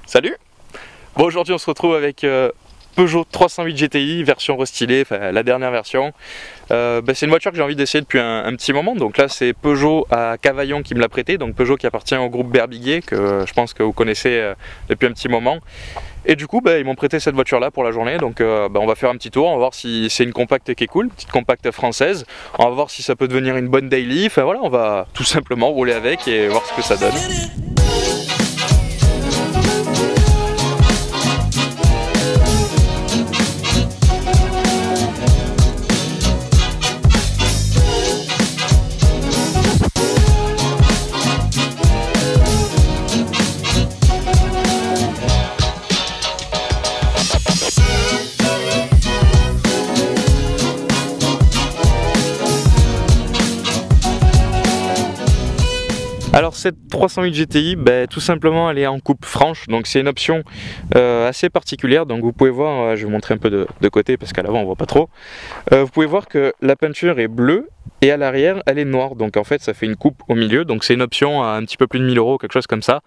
Salut! Bon, aujourd'hui on se retrouve avec Peugeot 308 GTI version restylée, enfin la dernière version. C'est une voiture que j'ai envie d'essayer depuis un petit moment. Donc là c'est Peugeot à Cavaillon qui me l'a prêté, donc Peugeot qui appartient au groupe Berbiguier, que je pense que vous connaissez depuis un petit moment. Et du coup ils m'ont prêté cette voiture là pour la journée, donc on va faire un petit tour, on va voir si c'est une compacte qui est cool, une petite compacte française. On va voir si ça peut devenir une bonne daily, enfin voilà, on va tout simplement rouler avec et voir ce que ça donne. Alors cette 308 GTI, tout simplement elle est en coupe franche, donc c'est une option assez particulière. Donc vous pouvez voir, je vais vous montrer un peu de côté parce qu'à l'avant on voit pas trop. Vous pouvez voir que la peinture est bleue et à l'arrière elle est noire, donc en fait ça fait une coupe au milieu, donc c'est une option à un petit peu plus de 1000 €, quelque chose comme ça.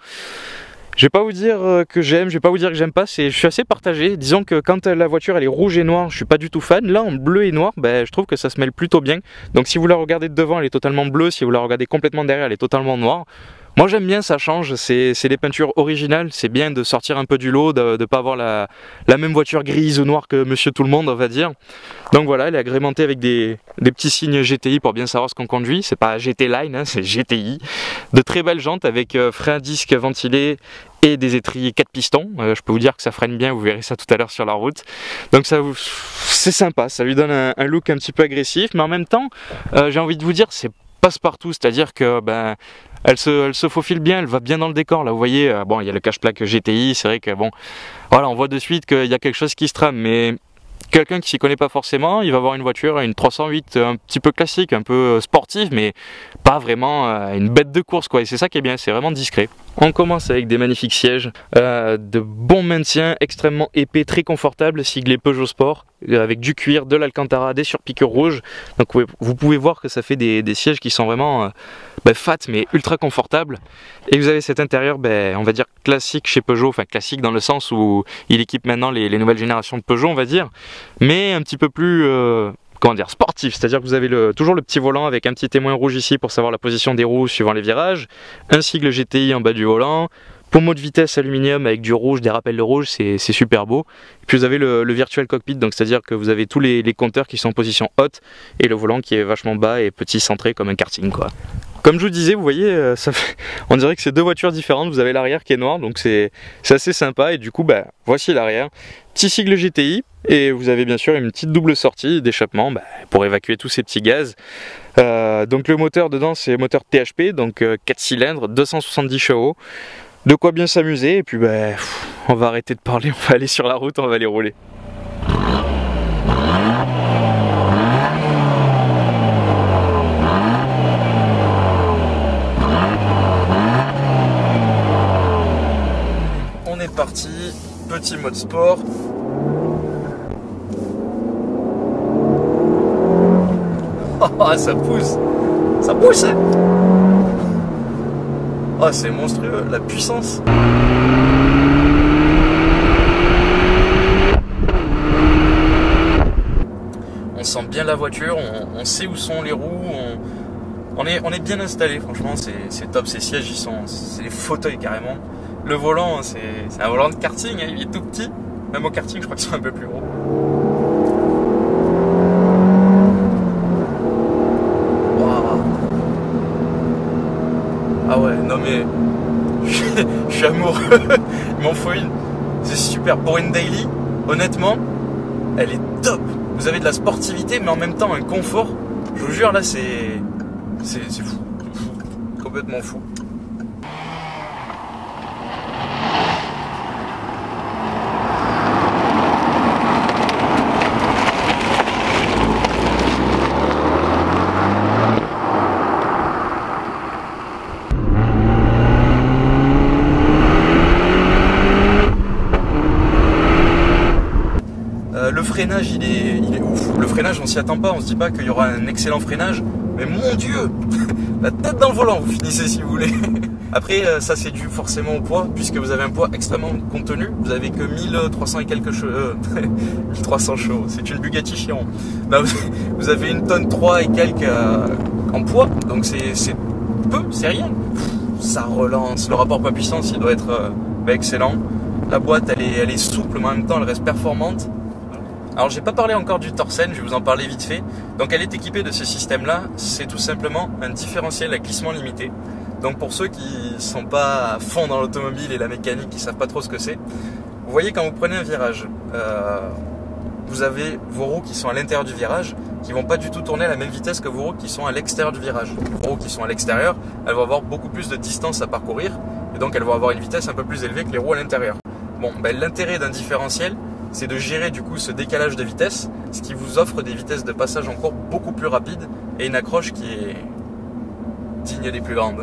Je vais pas vous dire que j'aime, je vais pas vous dire que j'aime pas, je suis assez partagé. Disons que quand la voiture elle est rouge et noire, je suis pas du tout fan. Là en bleu et noir, je trouve que ça se mêle plutôt bien. Donc si vous la regardez de devant, elle est totalement bleue, si vous la regardez complètement derrière, elle est totalement noire. Moi j'aime bien, ça change, c'est des peintures originales, c'est bien de sortir un peu du lot, de ne pas avoir la même voiture grise ou noire que Monsieur Tout le Monde, on va dire. Donc voilà, elle est agrémentée avec des petits signes GTI pour bien savoir ce qu'on conduit. C'est pas GT Line, hein, c'est GTI. De très belles jantes avec frein à disque ventilé et des étriers 4 pistons. Je peux vous dire que ça freine bien, vous verrez ça tout à l'heure sur la route. Donc c'est sympa, ça lui donne un look un petit peu agressif, mais en même temps, j'ai envie de vous dire, c'est passe-partout, c'est-à-dire que elle se faufile bien, elle va bien dans le décor. Là vous voyez, bon, il y a le cache-plaque GTI, c'est vrai que bon, voilà, on voit de suite qu'il y a quelque chose qui se trame, mais quelqu'un qui s'y connaît pas forcément, il va voir une voiture, une 308 un petit peu classique, un peu sportive, mais pas vraiment une bête de course quoi. Et c'est ça qui est bien, c'est vraiment discret. On commence avec des magnifiques sièges, de bon maintien, extrêmement épais, très confortable, siglé Peugeot Sport, avec du cuir, de l'Alcantara, des surpiqûres rouges. Donc vous pouvez voir que ça fait des sièges qui sont vraiment fat mais ultra confortables. Et vous avez cet intérieur, on va dire classique chez Peugeot, enfin classique dans le sens où il équipe maintenant les nouvelles générations de Peugeot, on va dire, mais un petit peu plus comment dire, sportif, c'est-à-dire que vous avez toujours le petit volant avec un petit témoin rouge ici pour savoir la position des roues suivant les virages, un sigle GTI en bas du volant, pommeau de vitesse aluminium avec du rouge, des rappels de rouge, c'est super beau. Et puis vous avez le virtual cockpit, donc c'est-à-dire que vous avez tous les compteurs qui sont en position haute et le volant qui est vachement bas et petit centré comme un karting quoi. Comme je vous disais, vous voyez, on dirait que c'est deux voitures différentes. Vous avez l'arrière qui est noir, donc c'est assez sympa. Et du coup, voici l'arrière. Petit sigle GTI. Et vous avez bien sûr une petite double sortie d'échappement pour évacuer tous ces petits gaz. Donc le moteur dedans, c'est moteur THP, donc 4 cylindres, 270 chevaux. De quoi bien s'amuser. Et puis, on va arrêter de parler, on va aller sur la route, on va aller rouler. On est parti, petit mode sport. Oh, ça pousse, hein. Oh, c'est monstrueux, la puissance. On sent bien la voiture, on sait où sont les roues, on est bien installé, franchement, c'est top. Ces sièges, c'est des fauteuils carrément. Le volant, c'est un volant de karting, hein, il est tout petit. Même au karting, je crois qu'ils sont un peu plus gros. Wow. Ah ouais, non mais je suis amoureux. Il m'en faut une. C'est super. Pour une daily, honnêtement, elle est top. Vous avez de la sportivité, mais en même temps un confort. Je vous jure, là, c'est fou. Complètement fou. Le freinage il est ouf. Le freinage on s'y attend pas, on se dit pas qu'il y aura un excellent freinage. Mais mon dieu, la tête dans le volant, vous finissez si vous voulez. Après, ça c'est dû forcément au poids, puisque vous avez un poids extrêmement contenu. Vous avez que 1300 et quelques chevaux. 1300 chevaux, c'est une Bugatti Chiron. Ben, vous avez 1 tonne 3 et quelques en poids, donc c'est peu, c'est rien. Ça relance. Le rapport poids-puissance, il doit être excellent. La boîte, elle est souple, mais en même temps, elle reste performante. Alors, j'ai pas parlé encore du Torsen, je vais vous en parler vite fait. Donc, elle est équipée de ce système-là. C'est tout simplement un différentiel à glissement limité. Donc, pour ceux qui sont pas à fond dans l'automobile et la mécanique, qui savent pas trop ce que c'est, vous voyez quand vous prenez un virage, vous avez vos roues qui sont à l'intérieur du virage, qui vont pas du tout tourner à la même vitesse que vos roues qui sont à l'extérieur du virage. Vos roues qui sont à l'extérieur, elles vont avoir beaucoup plus de distance à parcourir, et donc elles vont avoir une vitesse un peu plus élevée que les roues à l'intérieur. Bon, ben, l'intérêt d'un différentiel, c'est de gérer du coup ce décalage de vitesse, ce qui vous offre des vitesses de passage en courbe beaucoup plus rapides et une accroche qui est digne des plus grandes.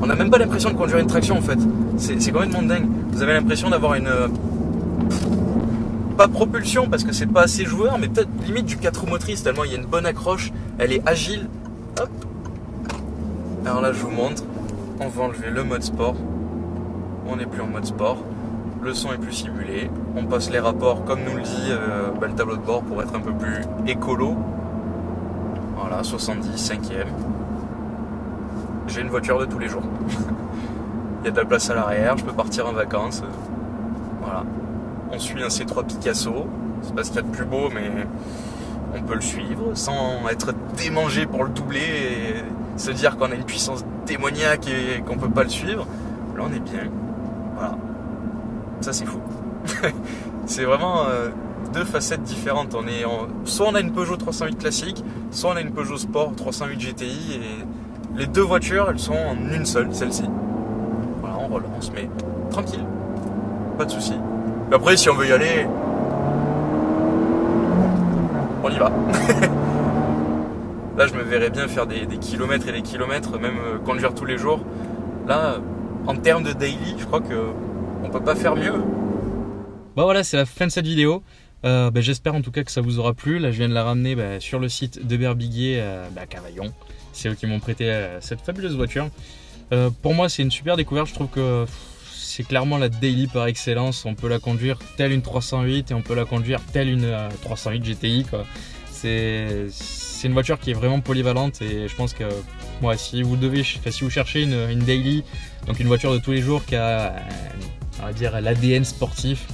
On n'a même pas l'impression de conduire une traction en fait, c'est complètement dingue. Vous avez l'impression d'avoir une... pas propulsion parce que c'est pas assez joueur, mais peut-être limite du 4 roues motrices tellement il y a une bonne accroche, elle est agile. Hop. Alors là je vous montre, on va enlever le mode sport, on n'est plus en mode sport, le son est plus simulé, on passe les rapports comme nous le dit le tableau de bord pour être un peu plus écolo. Voilà, 70, 5e. J'ai une voiture de tous les jours. Il y a de la place à l'arrière, je peux partir en vacances. Voilà. On suit un C3 Picasso. C'est pas ce qu'il y a de plus beau, mais on peut le suivre sans être démangé pour le doubler et se dire qu'on a une puissance démoniaque et qu'on peut pas le suivre. Là, on est bien. Voilà. Ça, c'est fou. C'est vraiment deux facettes différentes. Soit on a une Peugeot 308 classique, soit on a une Peugeot Sport 308 GTI et les deux voitures, elles sont en une seule, celle-ci. Voilà, on relance, mais tranquille, pas de soucis. Après, si on veut y aller, on y va. Là, je me verrais bien faire des kilomètres et des kilomètres, même conduire tous les jours. Là, en termes de daily, je crois qu'on peut pas faire mieux. Bon voilà, c'est la fin de cette vidéo. J'espère en tout cas que ça vous aura plu. Là, je viens de la ramener sur le site de Berbiguier à Cavaillon. C'est eux qui m'ont prêté cette fabuleuse voiture. Pour moi, c'est une super découverte. Je trouve que c'est clairement la daily par excellence. On peut la conduire telle une 308 et on peut la conduire telle une 308 GTI, quoi. C'est une voiture qui est vraiment polyvalente et je pense que si vous cherchez une daily, donc une voiture de tous les jours qui a, on va dire, l'ADN sportif,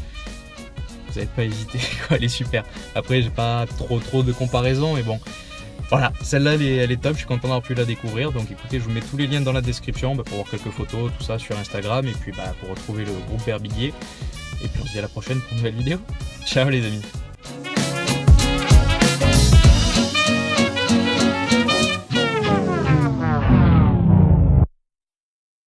vous n'avez pas hésité, elle est super. Après, j'ai pas trop de comparaison, mais bon. Voilà, celle-là elle est top, je suis content d'avoir pu la découvrir. Donc écoutez, je vous mets tous les liens dans la description pour voir quelques photos, tout ça sur Instagram. Et puis pour retrouver le groupe Berbiguier. Et puis on se dit à la prochaine pour une nouvelle vidéo. Ciao les amis.